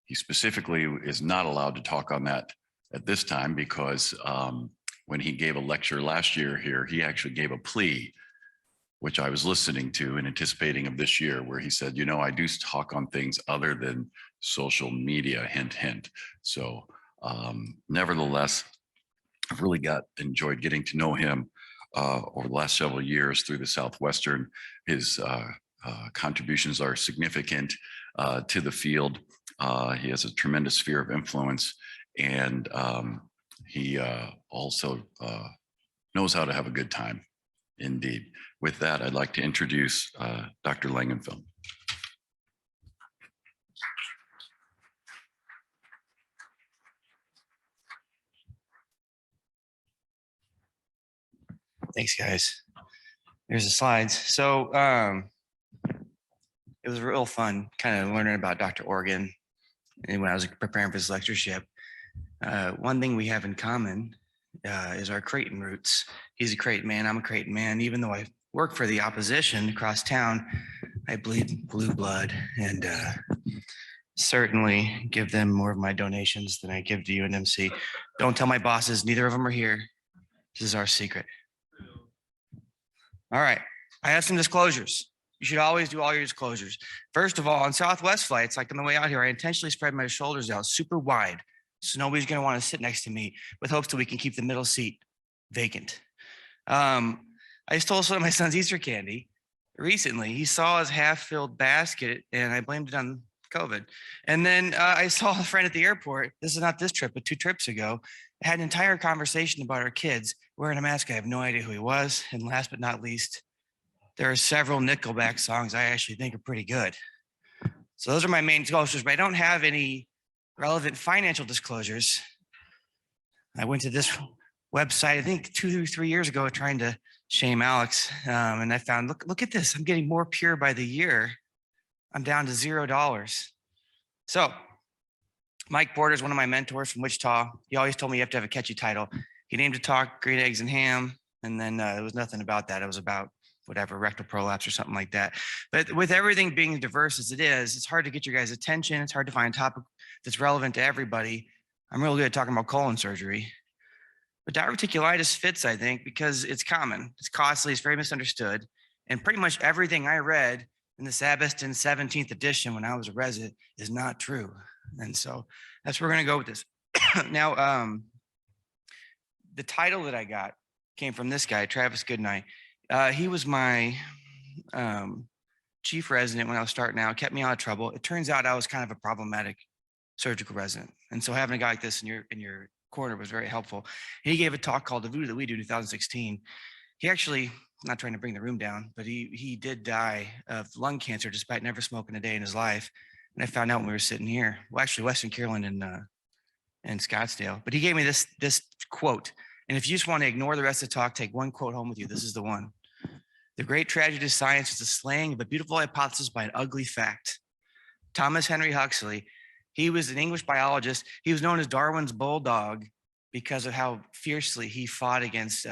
He specifically is not allowed to talk on that at this time because when he gave a lecture last year here, he actually gave a plea, which I was listening to and anticipating of this year, where he said, you know, I do talk on things other than social media, hint, hint. So nevertheless, I've really enjoyed getting to know him over the last several years through the Southwestern. His contributions are significant to the field. He has a tremendous sphere of influence, and he also knows how to have a good time. Indeed. With that, I'd like to introduce Dr. Langenfeld. Thanks, guys. Here's the slides. So it was real fun kind of learning about Dr. Organ and when I was preparing for this lectureship. One thing we have in common is our Creighton roots. He's a Creighton man, I'm a Creighton man. Even though I work for the opposition across town, I bleed blue blood and certainly give them more of my donations than I give to UNMC. Don't tell my bosses, neither of them are here. This is our secret. All right, I have some disclosures. You should always do all your disclosures. First of all, on Southwest flights, like on the way out here, I intentionally spread my shoulders out super wide, so nobody's gonna wanna sit next to me with hopes that we can keep the middle seat vacant. I stole some of my son's Easter candy recently. He saw his half-filled basket and I blamed it on COVID. And then I saw a friend at the airport. This is not this trip, but 2 trips ago. Had an entire conversation about our kids wearing a mask. I have no idea who he was. And last but not least, there are several Nickelback songs I actually think are pretty good. So those are my main disclosures, but I don't have any relevant financial disclosures. I went to this website, I think 2 or 3 years ago, trying to shame Alex. And I found, look at this. I'm getting more pure by the year. I'm down to $0. So Mike Porter is one of my mentors from Wichita. He always told me you have to have a catchy title. He named a talk Green Eggs and Ham. And then it was nothing about that. It was about whatever, rectal prolapse or something like that. But with everything being diverse as it is, it's hard to get your guys' attention. It's hard to find a topic that's relevant to everybody. I'm real good at talking about colon surgery. But diverticulitis fits, I think, because it's common, it's costly, it's very misunderstood. And pretty much everything I read in the Sabiston 17th edition when I was a resident is not true. And so that's where we're gonna go with this. Now, the title that I got came from this guy, Travis Goodnight. He was my chief resident when I was starting out, kept me out of trouble. It turns out I was kind of a problematic surgical resident. And so having a guy like this in your corner was very helpful. He gave a talk called The Voodoo That We Do 2016. He actually, not trying to bring the room down, but he did die of lung cancer despite never smoking a day in his life. And I found out when we were sitting here, well, actually Western Carolina and Scottsdale, but he gave me this quote. And if you just want to ignore the rest of the talk, take one quote home with you. This is the one. The great tragedy of science is the slaying of a beautiful hypothesis by an ugly fact. Thomas Henry Huxley, he was an English biologist. He was known as Darwin's bulldog because of how fiercely he fought against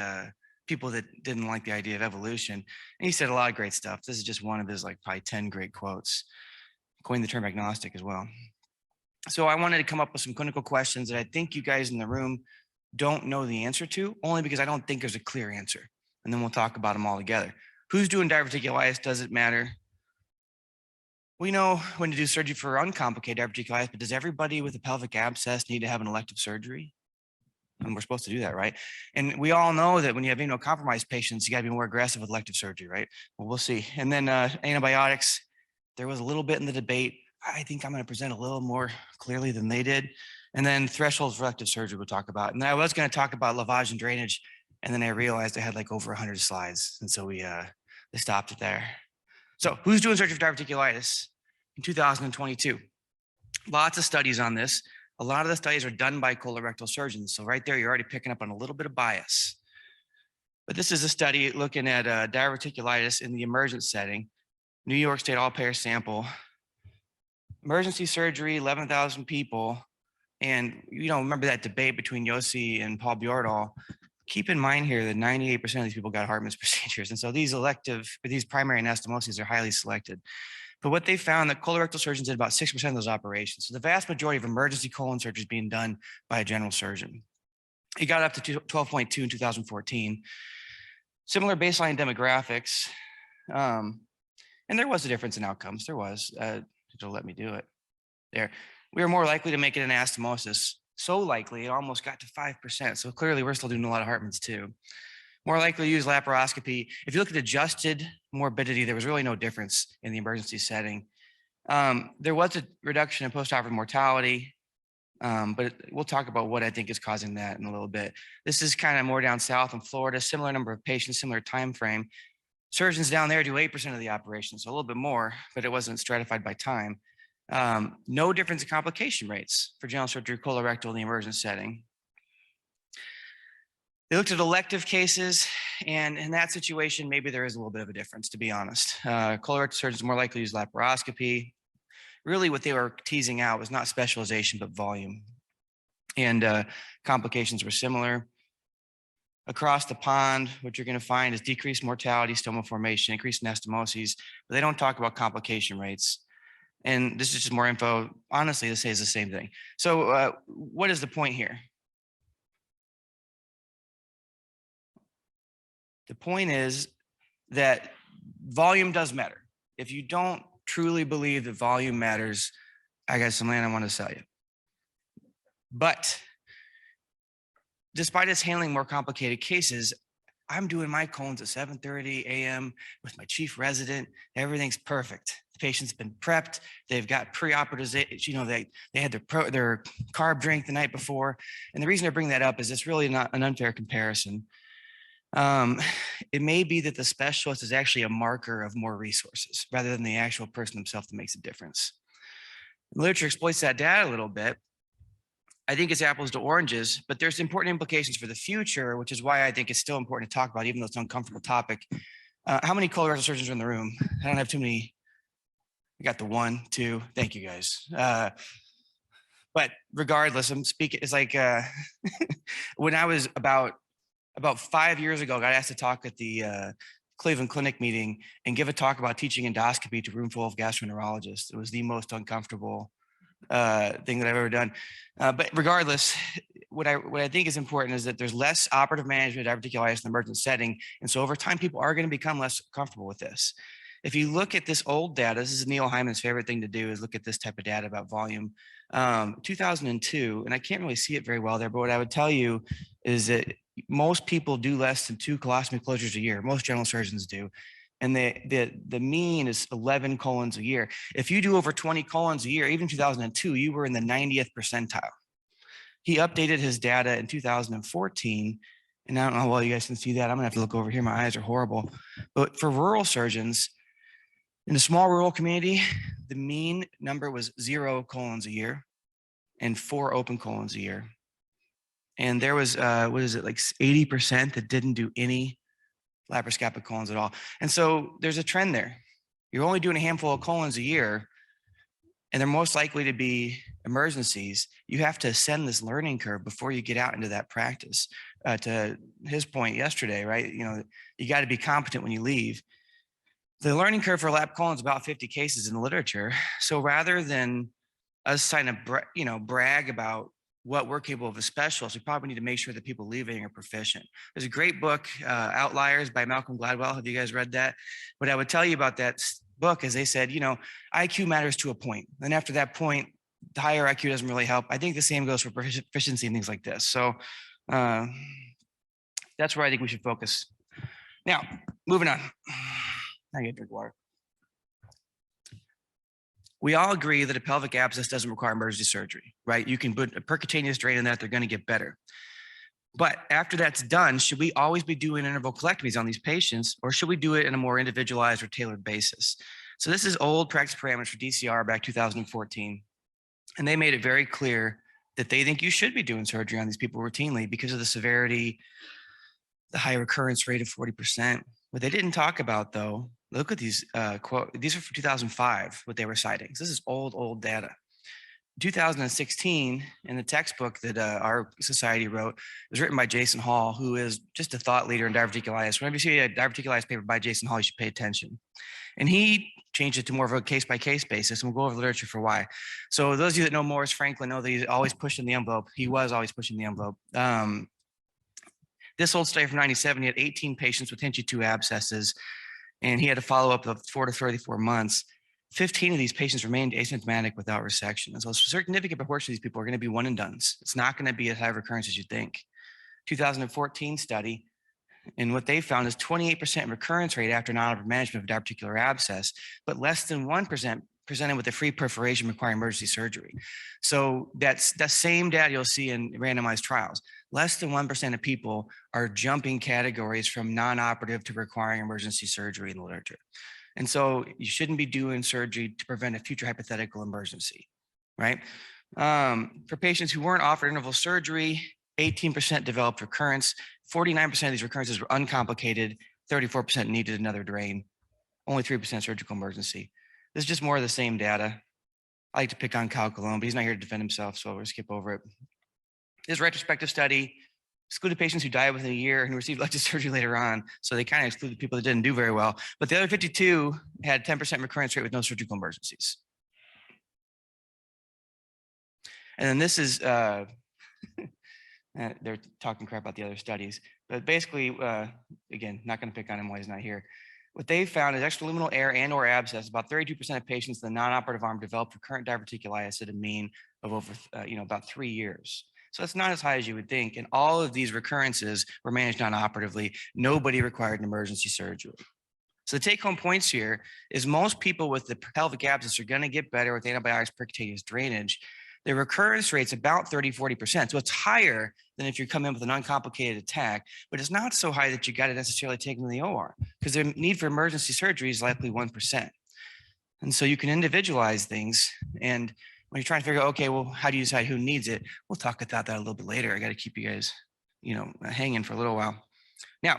people that didn't like the idea of evolution. And he said a lot of great stuff. This is just one of his like probably 10 great quotes. Coined the term agnostic as well. So I wanted to come up with some clinical questions that I think you guys in the room don't know the answer to, only because I don't think there's a clear answer. And then we'll talk about them all together. Who's doing diverticulitis? Does it matter? We know when to do surgery for uncomplicated diverticulitis, but does everybody with a pelvic abscess need to have an elective surgery? And we're supposed to do that, right? And we all know that when you have immunocompromised patients, you gotta be more aggressive with elective surgery, right? Well, we'll see. And then antibiotics, there was a little bit in the debate. I think I'm gonna present a little more clearly than they did. And then thresholds for elective surgery we'll talk about. And I was gonna talk about lavage and drainage, and then I realized I had like over 100 slides. And so we stopped it there. So who's doing surgery for diverticulitis in 2022? Lots of studies on this. A lot of the studies are done by colorectal surgeons. So right there, you're already picking up on a little bit of bias. But this is a study looking at diverticulitis in the emergent setting. New York State all-payer sample. Emergency surgery, 11,000 people. And you know, remember that debate between Yossi and Paul Bjordahl. Keep in mind here that 98% of these people got Hartmann's procedures. And so these primary anastomoses are highly selected. But what they found that colorectal surgeons did about 6% of those operations. So the vast majority of emergency colon surgery is being done by a general surgeon. It got up to 12.2 in 2014. Similar baseline demographics. And there was a difference in outcomes. There was, it'll let me do it there. We were more likely to make it an anastomosis. So likely, it almost got to 5%. So clearly we're still doing a lot of Hartmans too. More likely to use laparoscopy. If you look at adjusted morbidity, there was really no difference in the emergency setting. There was a reduction in postoperative mortality, but we'll talk about what I think is causing that in a little bit. This is kind of more down south in Florida, similar number of patients, similar time frame. Surgeons down there do 8% of the operation, so a little bit more, but it wasn't stratified by time. No difference in complication rates for general surgery, colorectal in the emergent setting. They looked at elective cases, and in that situation, maybe there is a little bit of a difference, to be honest. Colorectal surgeons are more likely to use laparoscopy. Really what they were teasing out was not specialization, but volume. And complications were similar. Across the pond, what you're gonna find is decreased mortality, stoma formation, increased anastomoses, but they don't talk about complication rates. And this is just more info. Honestly, this is the same thing. So what is the point here? The point is that volume does matter. If you don't truly believe that volume matters, I got some land I want to sell you. But despite us handling more complicated cases, I'm doing my colons at 7:30 a.m. with my chief resident. Everything's perfect. The patient's been prepped. They've got pre-operative, you know, they had their carb drink the night before. And the reason I bring that up is it's really not an unfair comparison. It may be that the specialist is actually a marker of more resources rather than the actual person himself that makes a difference. The literature exploits that data a little bit. I think it's apples to oranges, but there's important implications for the future, which is why I think it's still important to talk about, even though it's an uncomfortable topic. How many colorectal surgeons are in the room? I don't have too many. I got the 1, 2. Thank you guys. But regardless, I'm speaking. It's like when I was about 5 years ago, I got asked to talk at the Cleveland Clinic meeting and give a talk about teaching endoscopy to a room full of gastroenterologists. It was the most uncomfortable thing that I've ever done. But regardless, what I think is important is that there's less operative management of diverticulitis in the emergent setting. And so over time, people are going to become less comfortable with this. If you look at this old data, this is Neil Hyman's favorite thing to do, is look at this type of data about volume. 2002, and I can't really see it very well there, but what I would tell you is that most people do less than 2 colostomy closures a year. Most general surgeons do. And the mean is 11 colons a year. If you do over 20 colons a year, even 2002, you were in the 90th percentile. He updated his data in 2014. And I don't know how well you guys can see that. I'm gonna have to look over here. My eyes are horrible. But for rural surgeons, in a small rural community, the mean number was 0 colons a year and 4 open colons a year. And there was, what is it, like 80% that didn't do any laparoscopic colons at all. And so there's a trend there. You're only doing a handful of colons a year, and they're most likely to be emergencies. You have to ascend this learning curve before you get out into that practice. To his point yesterday, right? You know, you got to be competent when you leave. The learning curve for lap colon is about 50 cases in the literature. So rather than us trying to, brag about what we're capable of as specialists, we probably need to make sure that people leaving are proficient. There's a great book, Outliers by Malcolm Gladwell. Have you guys read that? What I would tell you about that book is they said, IQ matters to a point. Then after that point, the higher IQ doesn't really help. I think the same goes for proficiency and things like this. So that's where I think we should focus. Now, moving on. I get a drink of water. We all agree that a pelvic abscess doesn't require emergency surgery, right? You can put a percutaneous drain in that, they're going to get better. But after that's done, should we always be doing interval colectomies on these patients, or should we do it in a more individualized or tailored basis? So this is old practice parameters for DCR back 2014. And they made it very clear that they think you should be doing surgery on these people routinely because of the severity, the high recurrence rate of 40%. What they didn't talk about though, look at these these are from 2005, what they were citing. So this is old data. 2016, in the textbook that our society wrote, it was written by Jason Hall, who is just a thought leader in diverticulitis. Whenever you see a diverticulitis paper by Jason Hall, you should pay attention. And he changed it to more of a case-by-case basis, and we'll go over the literature for why. So those of you that know Morris Franklin know that he's always pushing the envelope. He was always pushing the envelope. This old study from 97, he had 18 patients with Hinchey 2 abscesses, and he had a follow-up of 4 to 34 months. 15 of these patients remained asymptomatic without resection. And so a significant proportion of these people are going to be one and dones. It's not going to be as high recurrence as you think. 2014 study, and what they found is 28% recurrence rate after non-operative management of a diverticular abscess, but less than 1% presented with a free perforation requiring emergency surgery. So that's the same data you'll see in randomized trials. Less than 1% of people are jumping categories from non-operative to requiring emergency surgery in the literature. And so you shouldn't be doing surgery to prevent a future hypothetical emergency, right? For patients who weren't offered interval surgery, 18% developed recurrence. 49% of these recurrences were uncomplicated. 34% needed another drain. Only 3% surgical emergency. This is just more of the same data. I like to pick on Kyle Colon, but he's not here to defend himself, so we'll skip over it. This retrospective study excluded patients who died within a year and received elective surgery later on. So they kind of excluded people that didn't do very well. But the other 52 had 10% recurrence rate with no surgical emergencies. And then this is, they're talking crap about the other studies. But basically, again, not going to pick on him while he's not here. What they found is extraluminal air and or abscess. About 32% of patients in the non-operative arm developed recurrent diverticulitis at a mean of over, about 3 years. So it's not as high as you would think. And all of these recurrences were managed non-operatively. Nobody required an emergency surgery. So the take-home points here is most people with the pelvic abscess are going to get better with antibiotics, percutaneous drainage. The recurrence rate's about 30–40%. So it's higher than if you come in with an uncomplicated attack, but it's not so high that you got to necessarily take them to the OR because the need for emergency surgery is likely 1%. And so you can individualize things. And when you're trying to figure out, okay, well, how do you decide who needs it? We'll talk about that a little bit later. I got to keep you guys, hanging for a little while. Now,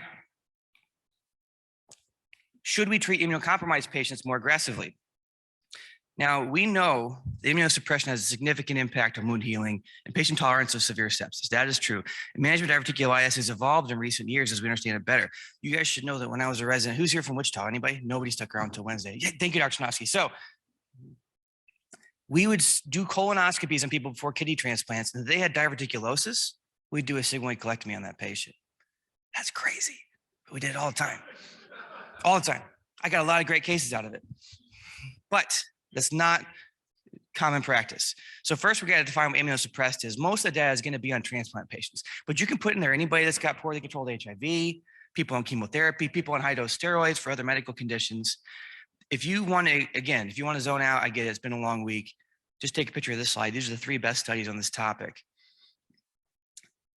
should we treat immunocompromised patients more aggressively? Now, we know the immunosuppression has a significant impact on wound healing and patient tolerance of severe sepsis. That is true. And management of diverticulitis has evolved in recent years as we understand it better. You guys should know that when I was a resident, who's here from Wichita? Anybody? Nobody stuck around until Wednesday. Yeah, thank you, Dr. Snosky. So we would do colonoscopies on people before kidney transplants, and if they had diverticulosis, we'd do a sigmoid colectomy on that patient. That's crazy. We did it all the time. All the time. I got a lot of great cases out of it. But that's not common practice. So first we got to define what immunosuppressed is. Most of the data is going to be on transplant patients, but you can put in there anybody that's got poorly controlled HIV, people on chemotherapy, people on high dose steroids for other medical conditions. If you want to zone out, I get it. It's been a long week. Just take a picture of this slide. These are the 3 best studies on this topic.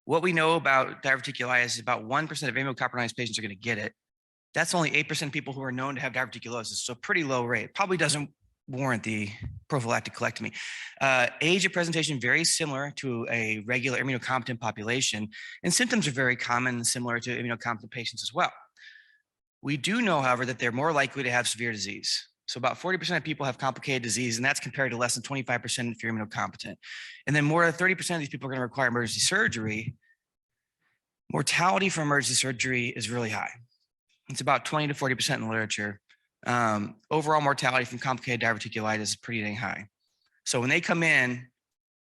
What we know about diverticulitis is about 1% of immunocompromised patients are going to get it. That's only 8% of people who are known to have diverticulosis. So pretty low rate. Probably doesn't warrant the prophylactic colectomy. Age of presentation very similar to a regular immunocompetent population, and symptoms are very common and similar to immunocompetent patients as well. We do know, however, that they're more likely to have severe disease. So about 40% of people have complicated disease, and that's compared to less than 25% if you're immunocompetent. And then more than 30% of these people are going to require emergency surgery. Mortality from emergency surgery is really high. It's about 20 to 40% in the literature. Overall mortality from complicated diverticulitis is pretty dang high. So when they come in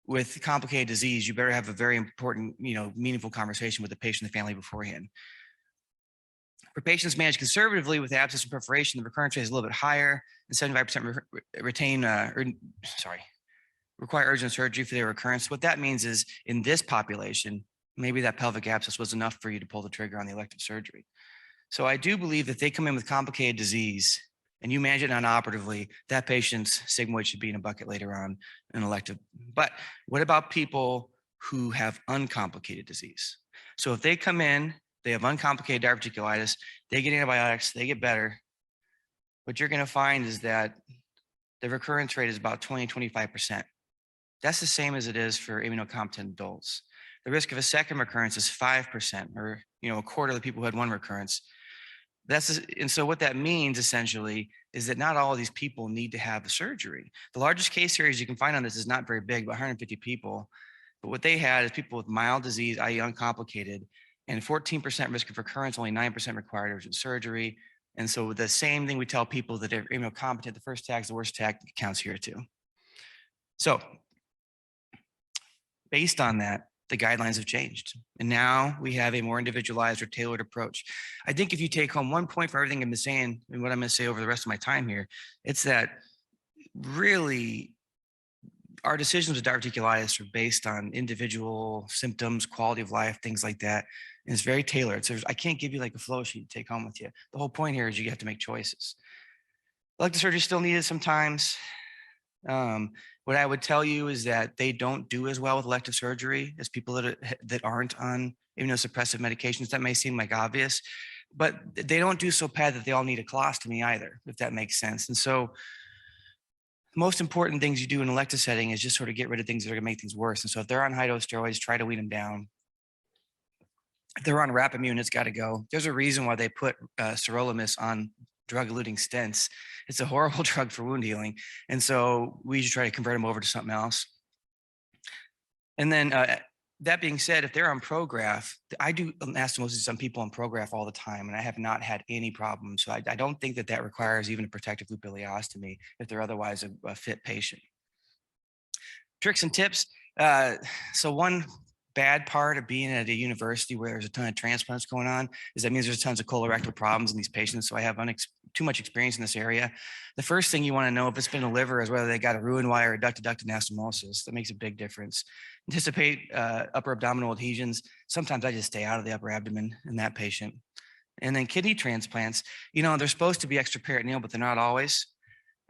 with complicated disease, you better have a very important, meaningful conversation with the patient and the family beforehand. For patients managed conservatively with abscess and perforation, the recurrence rate is a little bit higher, and 75% require urgent surgery for their recurrence. What that means is in this population, maybe that pelvic abscess was enough for you to pull the trigger on the elective surgery. So I do believe that they come in with complicated disease and you manage it non-operatively, that patient's sigmoid should be in a bucket later on in elective. But what about people who have uncomplicated disease? So if they come in, they have uncomplicated diverticulitis, they get antibiotics, they get better. What you're going to find is that the recurrence rate is about 20–25%. That's the same as it is for immunocompetent adults. The risk of a second recurrence is 5%, or a quarter of the people who had one recurrence. And so what that means essentially is that not all of these people need to have the surgery. The largest case series you can find on this is not very big, about 150 people. But what they had is people with mild disease, i.e. uncomplicated, and 14% risk of recurrence, only 9% required urgent surgery. And so the same thing we tell people that are immunocompetent, the first attack is the worst attack, counts here too. So based on that, the guidelines have changed. And now we have a more individualized or tailored approach. I think if you take home one point from everything I've been saying and what I'm going to say over the rest of my time here, it's that really our decisions with diverticulitis are based on individual symptoms, quality of life, things like that. And it's very tailored. So I can't give you like a flow sheet to take home with you. The whole point here is you have to make choices. Elective surgery is still needed sometimes. What I would tell you is that they don't do as well with elective surgery as people that aren't on immunosuppressive medications. That may seem like obvious, but they don't do so bad that they all need a colostomy either, if that makes sense. And so most important things you do in an elective setting is just sort of get rid of things that are going to make things worse. And so if they're on high dose steroids, try to wean them down. If they're on Rapamune, it's got to go. There's a reason why they put sirolimus on drug-eluting stents. It's a horrible drug for wound healing. And so we usually try to convert them over to something else. And then that being said, if they're on Prograf, I do anastomosis some people on Prograf all the time, and I have not had any problems. So I don't think that requires even a protective loop ileostomy if they're otherwise a fit patient. Tricks and tips. So one bad part of being at a university where there's a ton of transplants going on is that means there's tons of colorectal problems in these patients. So I have too much experience in this area. The first thing you want to know if it's been a liver is whether they got a Roux-en-Y or a duct-to-duct anastomosis. That makes a big difference. Anticipate upper abdominal adhesions. Sometimes I just stay out of the upper abdomen in that patient. And then kidney transplants, they're supposed to be extraperitoneal, but they're not always.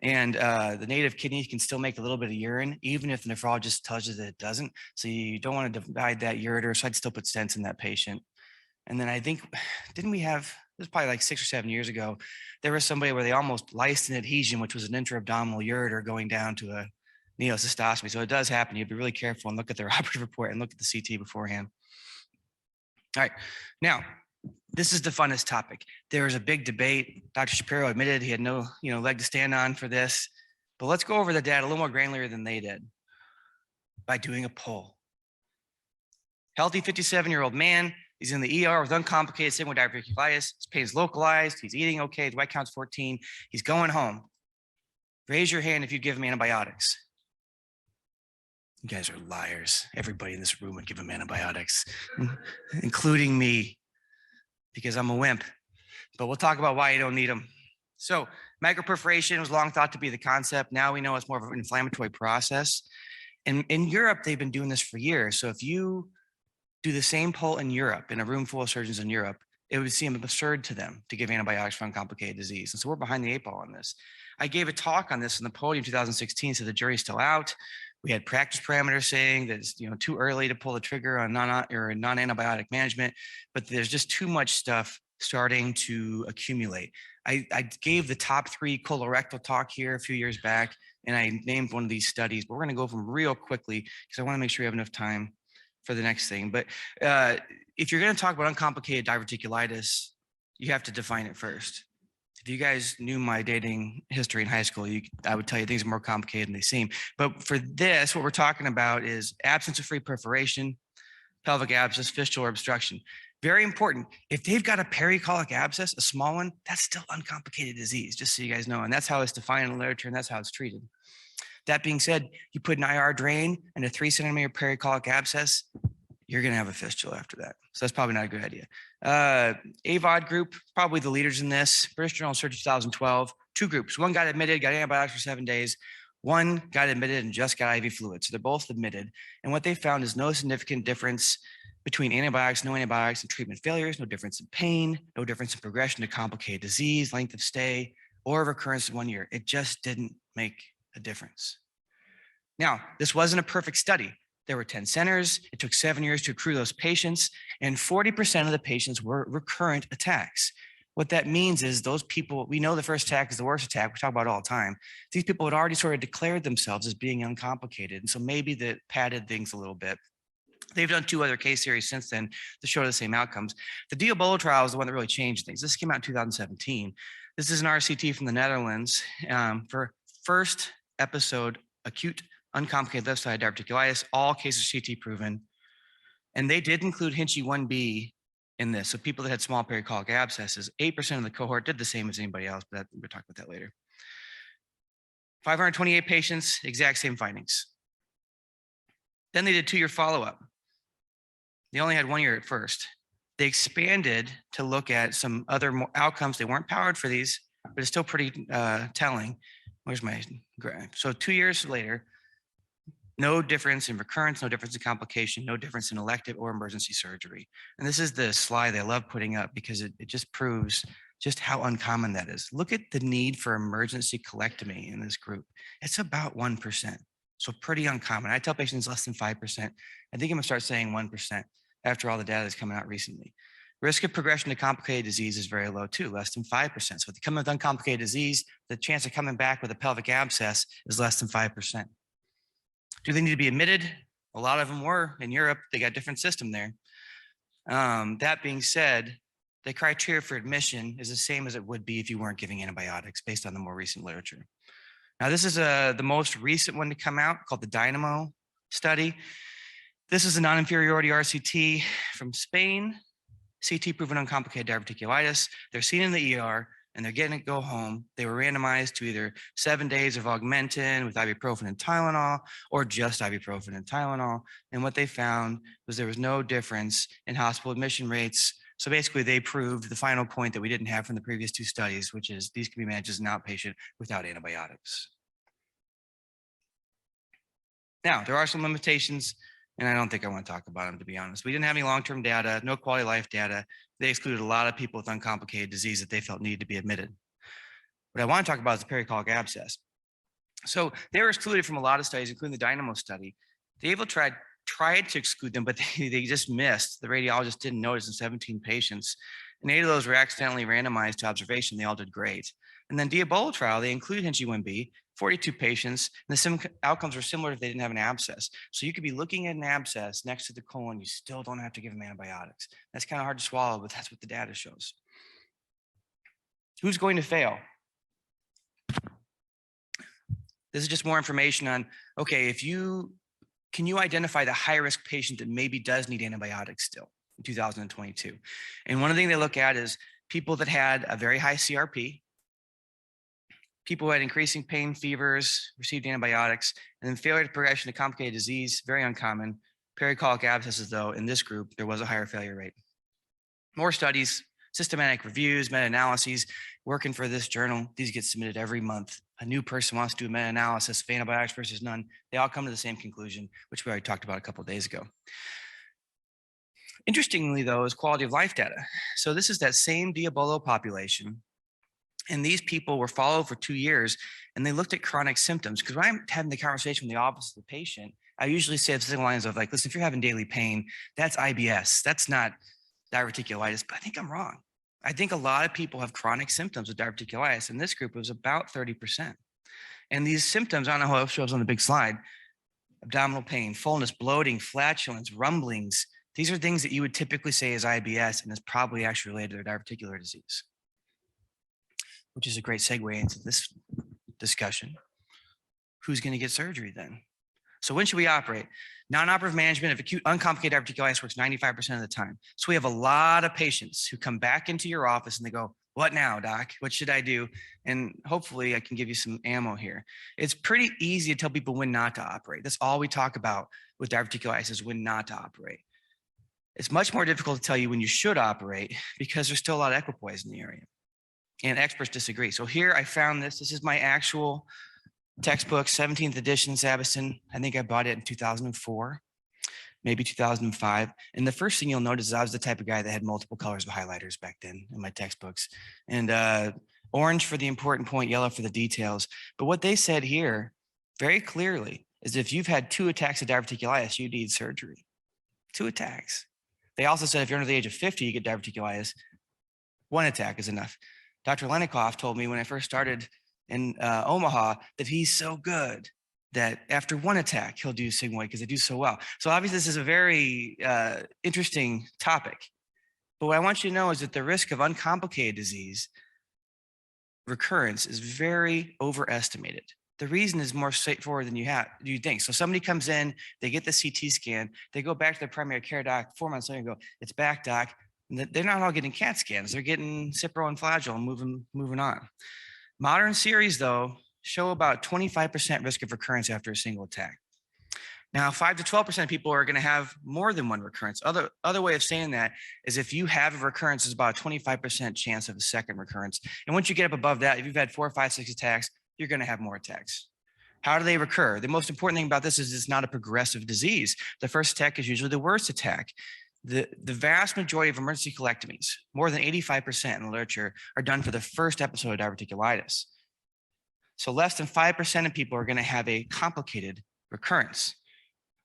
And the native kidney can still make a little bit of urine, even if the nephrologist tells you that it doesn't. So you don't want to divide that ureter. So I'd still put stents in that patient. And then I think, this was probably like 6 or 7 years ago, there was somebody where they almost lysed an adhesion, which was an intra-abdominal ureter going down to a neocystostomy. So it does happen. You have to be really careful and look at their operative report and look at the CT beforehand. All right. Now, this is the funnest topic. There was a big debate. Dr. Shapiro admitted he had no, leg to stand on for this. But let's go over the data a little more granular than they did by doing a poll. Healthy 57-year-old man. He's in the ER with uncomplicated sigmoid diverticulitis. His pain is localized. He's eating okay. His white count's 14. He's going home. Raise your hand if you give him antibiotics. You guys are liars. Everybody in this room would give him antibiotics, including me, because I'm a wimp. But we'll talk about why you don't need them. So microperforation was long thought to be the concept. Now we know it's more of an inflammatory process. And in Europe, they've been doing this for years. So if you do the same poll in Europe, in a room full of surgeons in Europe, it would seem absurd to them to give antibiotics for uncomplicated disease. And so we're behind the 8 ball on this. I gave a talk on this in the podium in 2016, so the jury's still out. We had practice parameters saying that it's too early to pull the trigger on non-antibiotic management, but there's just too much stuff starting to accumulate. I gave the top 3 colorectal talk here a few years back, and I named one of these studies, but we're going to go from real quickly because I want to make sure we have enough time for the next thing. But if you're going to talk about uncomplicated diverticulitis, you have to define it first. If you guys knew my dating history in high school, I would tell you things are more complicated than they seem. But for this, what we're talking about is absence of free perforation, pelvic abscess, fistula, or obstruction. Very important. If they've got a pericolic abscess, a small one, that's still uncomplicated disease, just so you guys know. And that's how it's defined in the literature, and that's how it's treated. That being said, you put an IR drain and a 3-centimeter pericolic abscess, you're going to have a fistula after that. So that's probably not a good idea. AVOD group, probably the leaders in this. British Journal of Surgery 2012, 2 groups. One got admitted, got antibiotics for 7 days. One got admitted and just got IV fluid. So they're both admitted. And what they found is no significant difference between antibiotics, no antibiotics, and treatment failures, no difference in pain, no difference in progression to complicated disease, length of stay, or recurrence in 1 year. It just didn't make a difference. Now, this wasn't a perfect study. There were 10 centers. It took 7 years to accrue those patients, and 40% of the patients were recurrent attacks. What that means is those people, we know the first attack is the worst attack. We talk about it all the time. These people had already sort of declared themselves as being uncomplicated. And so maybe that padded things a little bit. They've done 2 other case series since then to show the same outcomes. The Diabolo trial is the one that really changed things. This came out in 2017. This is an RCT from the Netherlands for first episode acute uncomplicated left side diverticulitis, all cases CT proven. And they did include Hinchy 1B in this. So people that had small pericardial abscesses, 8% of the cohort did the same as anybody else, but we'll talk about that later. 528 patients, exact same findings. Then they did 2-year follow-up. They only had 1 year at first. They expanded to look at some other outcomes. They weren't powered for these, but it's still pretty telling. Where's my graph? So 2 years later, no difference in recurrence, no difference in complication, no difference in elective or emergency surgery. And this is the slide I love putting up because it just proves just how uncommon that is. Look at the need for emergency colectomy in this group. It's about 1%. So pretty uncommon. I tell patients less than 5%. I think I'm gonna start saying 1% after all the data that's coming out recently. Risk of progression to complicated disease is very low too, less than 5%. So if they come with uncomplicated disease, the chance of coming back with a pelvic abscess is less than 5%. Do they need to be admitted? A lot of them were in Europe. They got a different system there. That being said, the criteria for admission is the same as it would be if you weren't giving antibiotics based on the more recent literature. Now, this is the most recent one to come out called the Dynamo study. This is a non-inferiority RCT from Spain, CT proven uncomplicated diverticulitis. They're seen in the ER and they're getting to go home. They were randomized to either 7 days of Augmentin with ibuprofen and Tylenol or just ibuprofen and Tylenol. And what they found was there was no difference in hospital admission rates. So basically they proved the final point that we didn't have from the previous 2 studies, which is these can be managed as an outpatient without antibiotics. Now, there are some limitations, and I don't think I want to talk about them, to be honest. We didn't have any long-term data, no quality of life data. They excluded a lot of people with uncomplicated disease that they felt needed to be admitted. What I want to talk about is the pericardial abscess. So they were excluded from a lot of studies, including the Dynamo study. The AVIL tried to exclude them, but they just missed. The radiologist didn't notice in 17 patients. And 8 of those were accidentally randomized to observation. They all did great. And then Diabolo trial, they included G1B, 42 patients, and the outcomes were similar if they didn't have an abscess. So you could be looking at an abscess next to the colon, you still don't have to give them antibiotics. That's kind of hard to swallow, but that's what the data shows. Who's going to fail? This is just more information on, okay, can you identify the high-risk patient that maybe does need antibiotics still in 2022? And one of the things they look at is people that had a very high CRP, people who had increasing pain, fevers, received antibiotics, and then failure to progression to complicated disease, very uncommon. Pericardial abscesses, though, in this group, there was a higher failure rate. More studies, systematic reviews, meta-analyses, working for this journal. These get submitted every month. A new person wants to do a meta-analysis of antibiotics versus none. They all come to the same conclusion, which we already talked about a couple of days ago. Interestingly, though, is quality of life data. So this is that same Diabolo population. And these people were followed for 2 years and they looked at chronic symptoms. Because when I'm having the conversation in the office of the patient, I usually say the lines of like, listen, if you're having daily pain, that's IBS. That's not diverticulitis, but I think I'm wrong. I think a lot of people have chronic symptoms of diverticulitis. In this group, it was about 30%. And these symptoms, I don't know how it shows on the big slide, abdominal pain, fullness, bloating, flatulence, rumblings. These are things that you would typically say is IBS and is probably actually related to their diverticular disease, which is a great segue into this discussion. Who's going to get surgery then? So when should we operate? Non-operative management of acute uncomplicated diverticulitis works 95% of the time. So we have a lot of patients who come back into your office and they go, what now, doc? What should I do? And hopefully I can give you some ammo here. It's pretty easy to tell people when not to operate. That's all we talk about with diverticulitis is when not to operate. It's much more difficult to tell you when you should operate because there's still a lot of equipoise in the area. And experts disagree. So here I found this. This is my actual textbook, 17th edition, Sabiston. I think I bought it in 2004, maybe 2005. And the first thing you'll notice is I was the type of guy that had multiple colors of highlighters back then in my textbooks. And orange for the important point, yellow for the details. But what they said here very clearly is if you've had 2 attacks of diverticulitis, you need surgery. 2 attacks. They also said if you're under the age of 50, you get diverticulitis. 1 attack is enough. Dr. Lenikoff told me when I first started in Omaha that he's so good that after 1 attack, he'll do sigmoid because they do so well. So obviously this is a very interesting topic. But what I want you to know is that the risk of uncomplicated disease recurrence is very overestimated. The reason is more straightforward than you think. So somebody comes in, they get the CT scan, they go back to their primary care doc 4 months later and go, it's back, doc. They're not all getting CAT scans. They're getting Cipro and Flagyl and moving on. Modern series, though, show about 25% risk of recurrence after a single attack. Now, 5 to 12% of people are going to have more than one recurrence. Other way of saying that is if you have a recurrence, there's about a 25% chance of a second recurrence. And once you get up above that, if you've had 4, 5, 6 attacks, you're going to have more attacks. How do they recur? The most important thing about this is it's not a progressive disease. The first attack is usually the worst attack. The vast majority of emergency colectomies, more than 85% in the literature, are done for the first episode of diverticulitis. So less than 5% of people are going to have a complicated recurrence.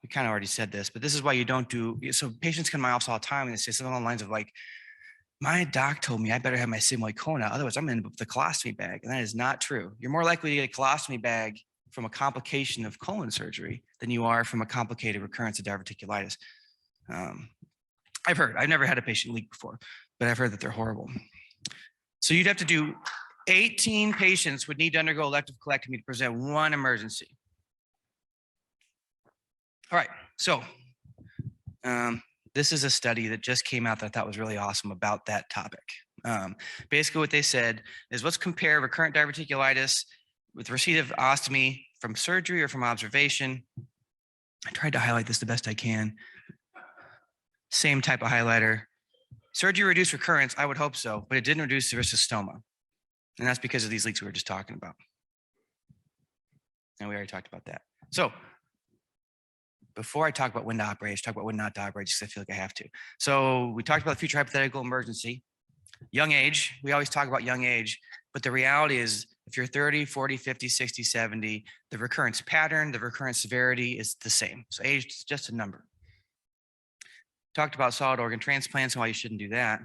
We kind of already said this, but this is why you don't do, so patients come to my office all the time and they say something along the lines of like, my doc told me I better have my sigmoid colon out, otherwise I'm going to end up with a colostomy bag. And that is not true. You're more likely to get a colostomy bag from a complication of colon surgery than you are from a complicated recurrence of diverticulitis. I've never had a patient leak before, but I've heard that they're horrible. So you'd have to do 18 patients would need to undergo elective colectomy to present one emergency. All right, so this is a study that just came out that I thought was really awesome about that topic. Basically what they said is let's compare recurrent diverticulitis with receipt of ostomy from surgery or from observation. I tried to highlight this the best I can. Same type of highlighter. Surgery reduced recurrence, I would hope so, but it didn't reduce the risk of stoma. And that's because of these leaks we were just talking about. And we already talked about that. So before I talk about when to operate, I should talk about when not to operate, just because I feel like I have to. So we talked about the future hypothetical emergency. Young age, we always talk about young age, but the reality is if you're 30, 40, 50, 60, 70, the recurrence pattern, the recurrence severity is the same. So age is just a number. Talked about solid organ transplants and why you shouldn't do that.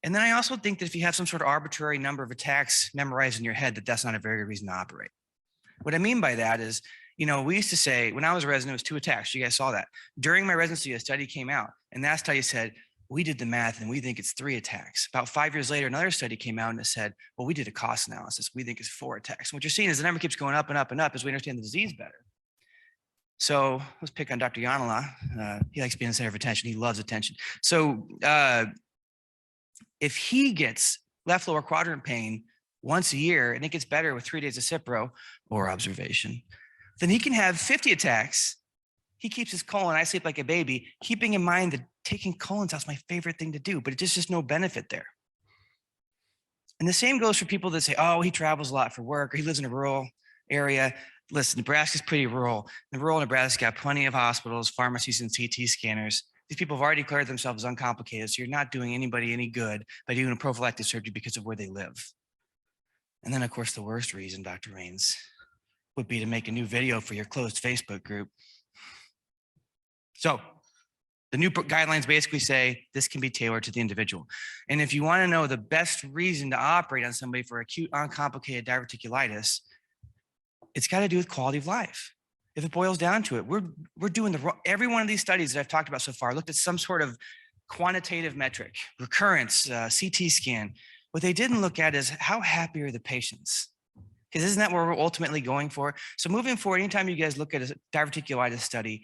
And then I also think that if you have some sort of arbitrary number of attacks memorized in your head, that's not a very good reason to operate. What I mean by that is, you know, we used to say, when I was a resident, it was 2 attacks. You guys saw that. During my residency, a study came out, and that study said, we did the math and we think it's 3 attacks. About 5 years later, another study came out and it said, well, we did a cost analysis. We think it's 4 attacks. And what you're seeing is the number keeps going up and up and up as we understand the disease better. So let's pick on Dr. Yanala. He likes being the center of attention. He loves attention. So if he gets left lower quadrant pain once a year and it gets better with 3 days of Cipro or observation, then he can have 50 attacks. He keeps his colon, I sleep like a baby, keeping in mind that taking colons out is my favorite thing to do, but it's just no benefit there. And the same goes for people that say, oh, he travels a lot for work or he lives in a rural area. Listen, Nebraska's pretty rural. The rural Nebraska got plenty of hospitals, pharmacies, and CT scanners. These people have already declared themselves uncomplicated, so you're not doing anybody any good by doing a prophylactic surgery because of where they live. And then, of course, the worst reason, Dr. Rains, would be to make a new video for your closed Facebook group. So the new guidelines basically say this can be tailored to the individual. And if you want to know the best reason to operate on somebody for acute uncomplicated diverticulitis, it's got to do with quality of life. If it boils down to it, we're doing every one of these studies that I've talked about so far looked at some sort of quantitative metric, recurrence, CT scan. What they didn't look at is how happy are the patients? Because isn't that what we're ultimately going for? So moving forward, anytime you guys look at a diverticulitis study,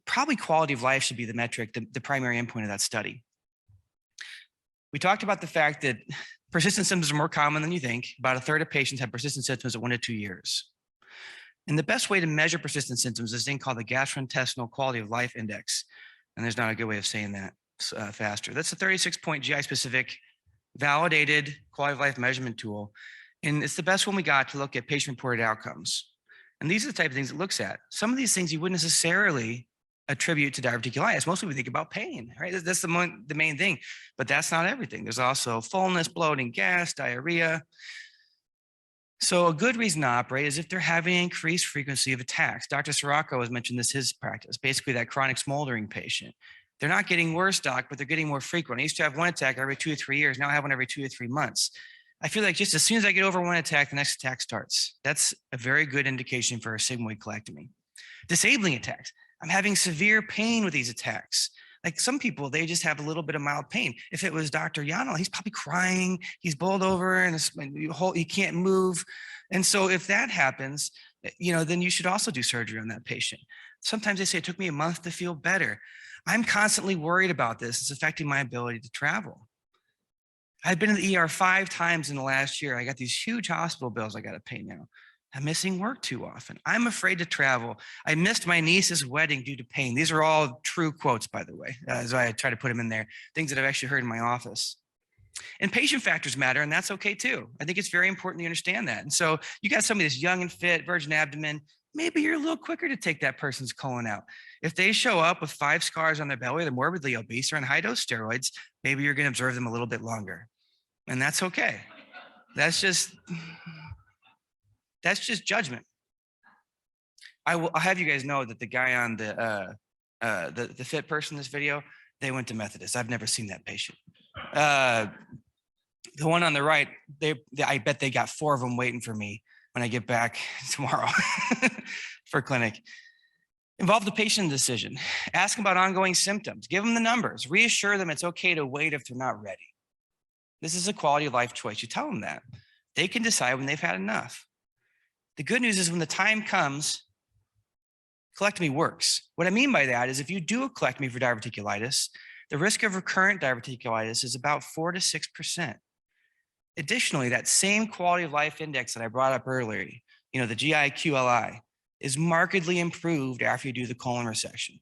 probably quality of life should be the metric, the primary endpoint of that study. We talked about the fact that persistent symptoms are more common than you think. About 1/3 of patients have persistent symptoms at 1 to 2 years. And the best way to measure persistent symptoms is a thing called the gastrointestinal quality of life index. And there's not a good way of saying that faster. That's a 36-point GI specific validated quality of life measurement tool. And it's the best one we got to look at patient-reported outcomes. And these are the type of things it looks at. Some of these things you wouldn't necessarily attribute to diverticulitis. Mostly we think about pain, right? That's the main thing, but that's not everything. There's also fullness, bloating, gas, diarrhea. So a good reason to operate is if they're having increased frequency of attacks. Dr. Sirocco has mentioned this, his practice, basically that chronic smoldering patient. They're not getting worse, doc, but they're getting more frequent. I used to have 1 attack every 2 or 3 years. Now I have one every 2 or 3 months. I feel like just as soon as I get over 1 attack, the next attack starts. That's a very good indication for a sigmoid colectomy. Disabling attacks. I'm having severe pain with these attacks. Like some people, they just have a little bit of mild pain. If it was Dr. Yanal, he's probably crying. He's bowled over and he can't move. And so if that happens, then you should also do surgery on that patient. Sometimes they say it took me a month to feel better. I'm constantly worried about this. It's affecting my ability to travel. I've been in the ER 5 times in the last year. I got these huge hospital bills I got to pay now. I'm missing work too often. I'm afraid to travel. I missed my niece's wedding due to pain. These are all true quotes, by the way, as I try to put them in there, things that I've actually heard in my office. And patient factors matter, and that's okay too. I think it's very important you understand that. And so you got somebody that's young and fit, virgin abdomen, maybe you're a little quicker to take that person's colon out. If they show up with 5 scars on their belly, they're morbidly obese or on high dose steroids, maybe you're going to observe them a little bit longer. And that's okay. That's just judgment. I'll have you guys know that the guy on the fit person in this video, they went to Methodist. I've never seen that patient. The one on the right, I bet they got 4 of them waiting for me when I get back tomorrow for clinic. Involve the patient in the decision. Ask them about ongoing symptoms. Give them the numbers. Reassure them it's okay to wait if they're not ready. This is a quality of life choice. You tell them that. They can decide when they've had enough. The good news is when the time comes, colectomy works. What I mean by that is if you do a colectomy for diverticulitis, the risk of recurrent diverticulitis is about 4 to 6%. Additionally, that same quality of life index that I brought up earlier, the GI-QLI, is markedly improved after you do the colon resection.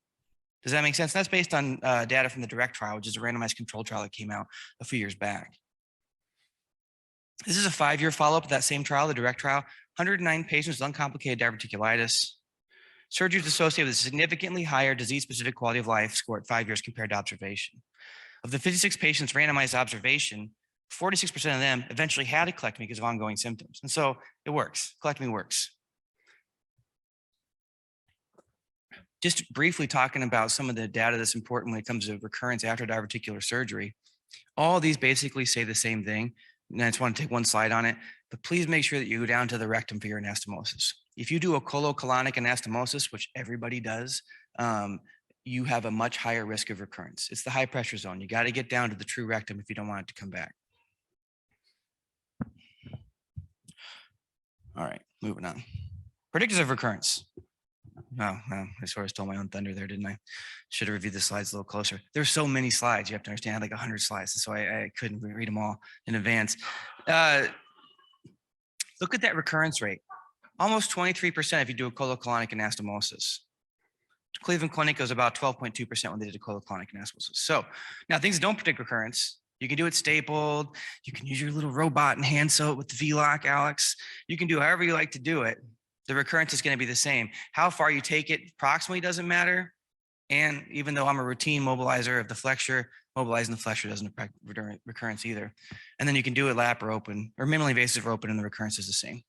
Does that make sense? That's based on data from the DIRECT trial, which is a randomized control trial that came out a few years back. This is a 5-year follow-up of that same trial, the DIRECT trial. 109 patients with uncomplicated diverticulitis. Surgery was associated with a significantly higher disease-specific quality of life score at 5 years compared to observation. Of the 56 patients randomized to observation, 46% of them eventually had a colectomy because of ongoing symptoms. And so it works. Colectomy works. Just briefly talking about some of the data that's important when it comes to recurrence after diverticular surgery. All these basically say the same thing. And I just want to take one slide on it, but please make sure that you go down to the rectum for your anastomosis. If you do a colocolonic anastomosis, which everybody does, you have a much higher risk of recurrence. It's the high pressure zone. You got to get down to the true rectum if you don't want it to come back. All right, moving on. Predictors of recurrence. Oh, well, I sort of stole my own thunder there, didn't I? Should have reviewed the slides a little closer. There's so many slides, you have to understand, I had like 100 slides, so I couldn't read them all in advance. Look at that recurrence rate. Almost 23% if you do a colocolonic anastomosis. Cleveland Clinic goes about 12.2% when they did a colocolonic anastomosis. So now things that don't predict recurrence, you can do it stapled. You can use your little robot and hand sew it with the V-lock, Alex. You can do however you like to do it. The recurrence is going to be the same. How far you take it approximately doesn't matter. And even though I'm a routine mobilizer of the flexure, mobilizing the flexure doesn't affect recurrence either. And then you can do it lap or open, or minimally invasive or open, and the recurrence is the same.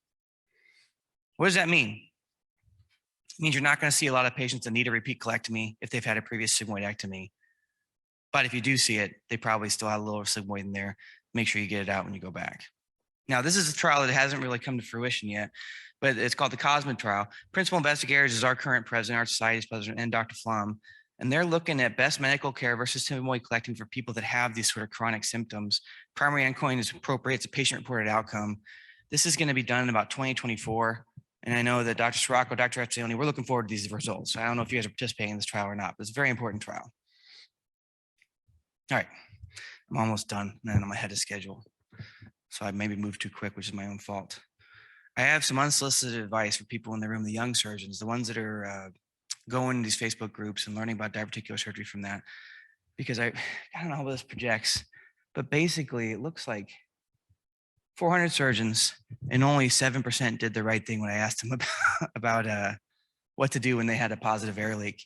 What does that mean? It means you're not going to see a lot of patients that need a repeat colectomy if they've had a previous sigmoidectomy. But if you do see it, they probably still have a little sigmoid in there. Make sure you get it out when you go back. Now, this is a trial that hasn't really come to fruition yet, but it's called the COSMID trial. Principal investigators is our current president, our society's president, and Dr. Flum. And they're looking at best medical care versus sigmoid collecting for people that have these sort of chronic symptoms. Primary endpoint is appropriate. It's a patient-reported outcome. This is going to be done in about 2024. And I know that Dr. Sirocco, Dr. Etzioni, we're looking forward to these results. I don't know if you guys are participating in this trial or not, but it's a very important trial. All right, I'm almost done, and I'm ahead of schedule. So I maybe moved too quick, which is my own fault. I have some unsolicited advice for people in the room, the young surgeons, the ones that are going to these Facebook groups and learning about diverticular surgery from that, because I don't know how this projects, but basically it looks like 400 surgeons and only 7% did the right thing when I asked them about what to do when they had a positive air leak.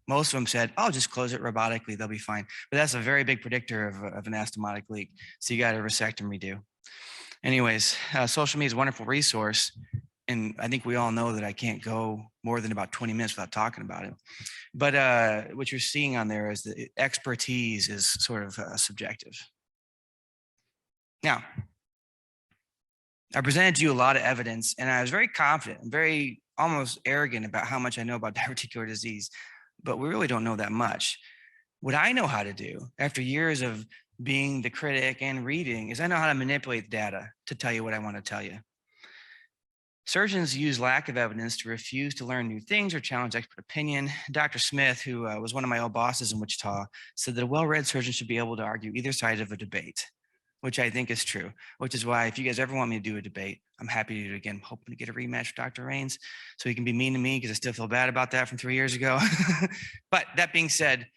Most of them said, "Oh, just close it robotically, they'll be fine." But that's a very big predictor of an anastomotic leak. So you got to resect and redo. Anyways, social media is a wonderful resource. And I think we all know that I can't go more than about 20 minutes without talking about it. But what you're seeing on there is that expertise is sort of subjective. Now, I presented to you a lot of evidence, and I was very confident and very almost arrogant about how much I know about diverticular disease, but we really don't know that much. What I know how to do after years of being the critic and reading is I know how to manipulate the data to tell you what I want to tell you. Surgeons use lack of evidence to refuse to learn new things or challenge expert opinion. Dr. Smith, who was one of my old bosses in Wichita, said that a well-read surgeon should be able to argue either side of a debate, which I think is true, which is why if you guys ever want me to do a debate, I'm happy to do it again. I'm hoping to get a rematch with Dr. Rains so he can be mean to me because I still feel bad about that from 3 years ago. But that being said,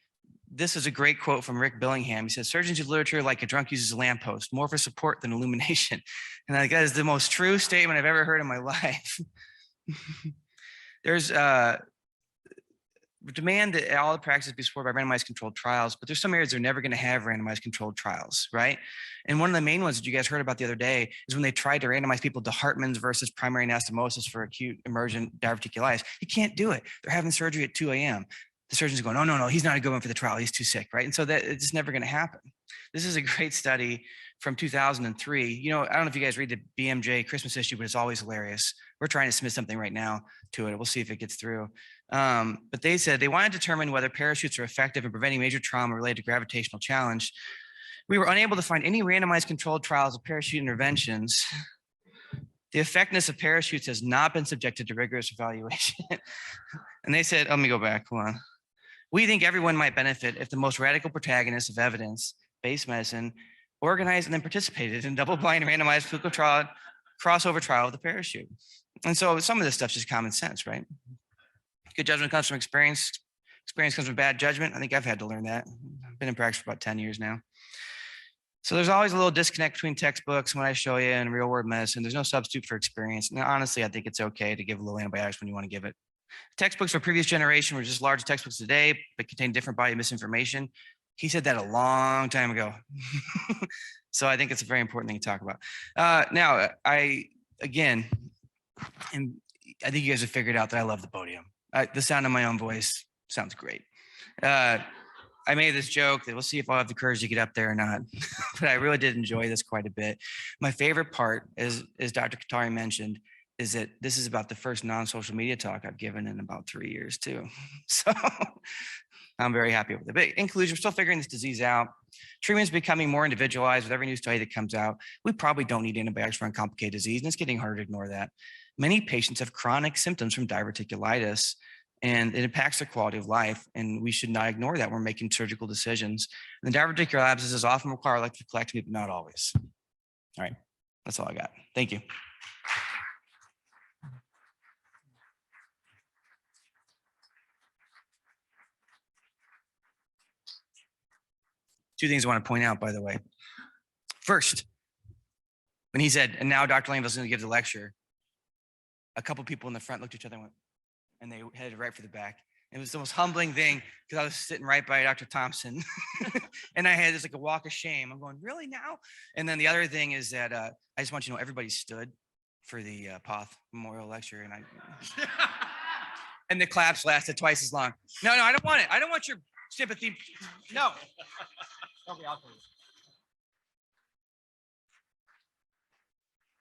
this is a great quote from Rick Billingham. He says, surgeons use literature like a drunk uses a lamppost, more for support than illumination. And that is the most true statement I've ever heard in my life. There's demand that all the practices be supported by randomized controlled trials, but there's some areas they're never going to have randomized controlled trials, right? And one of the main ones that you guys heard about the other day is when they tried to randomize people to Hartman's versus primary anastomosis for acute emergent diverticulitis. You can't do it. They're having surgery at 2 a.m. The surgeon's going, no, he's not a good one for the trial. He's too sick, right? And so that it's never going to happen. This is a great study from 2003. You know, I don't know if you guys read the BMJ Christmas issue, but it's always hilarious. We're trying to submit something right now to it. We'll see if it gets through. But they said they want to determine whether parachutes are effective in preventing major trauma related to gravitational challenge. We were unable to find any randomized controlled trials of parachute interventions. The effectiveness of parachutes has not been subjected to rigorous evaluation. And they said, let me go back, hold on. We think everyone might benefit if the most radical protagonists of evidence-based medicine organized and then participated in double-blind randomized clinical trial, crossover trial of the parachute. And so some of this stuff's just common sense, right? Good judgment comes from experience. Experience comes from bad judgment. I think I've had to learn that. I've been in practice for about 10 years now. So there's always a little disconnect between textbooks when I show you and real world medicine. There's no substitute for experience. And honestly, I think it's okay to give a little antibiotics when you want to give it. Textbooks for previous generation were just large textbooks today, but contain different body of misinformation. He said that a long time ago. So I think it's a very important thing to talk about. Now, I think you guys have figured out that I love the podium. The sound of my own voice sounds great. I made this joke that we'll see if I'll have the courage to get up there or not, but I really did enjoy this quite a bit. My favorite part, as Dr. Katari mentioned, is that this is about the first non-social media talk I've given in about 3 years too. So I'm very happy with it. But in conclusion, we're still figuring this disease out. Treatment is becoming more individualized with every new study that comes out. We probably don't need antibiotics for uncomplicated disease, and it's getting harder to ignore that. Many patients have chronic symptoms from diverticulitis, and it impacts their quality of life, and we should not ignore that when we're making surgical decisions. And the diverticular abscesses often require elective colectomy, but not always. All right, that's all I got. Thank you. Two things I want to point out, by the way. First, when he said, and now Dr. Langenfeld is going to give the lecture, a couple people in the front looked at each other and went, and they headed right for the back. It was the most humbling thing because I was sitting right by Dr. Thompson and I had this like a walk of shame. I'm going, really now? And then the other thing is that I just want you to know everybody stood for the Poth Memorial Lecture and and the claps lasted twice as long. No, I don't want it. I don't want your sympathy. No.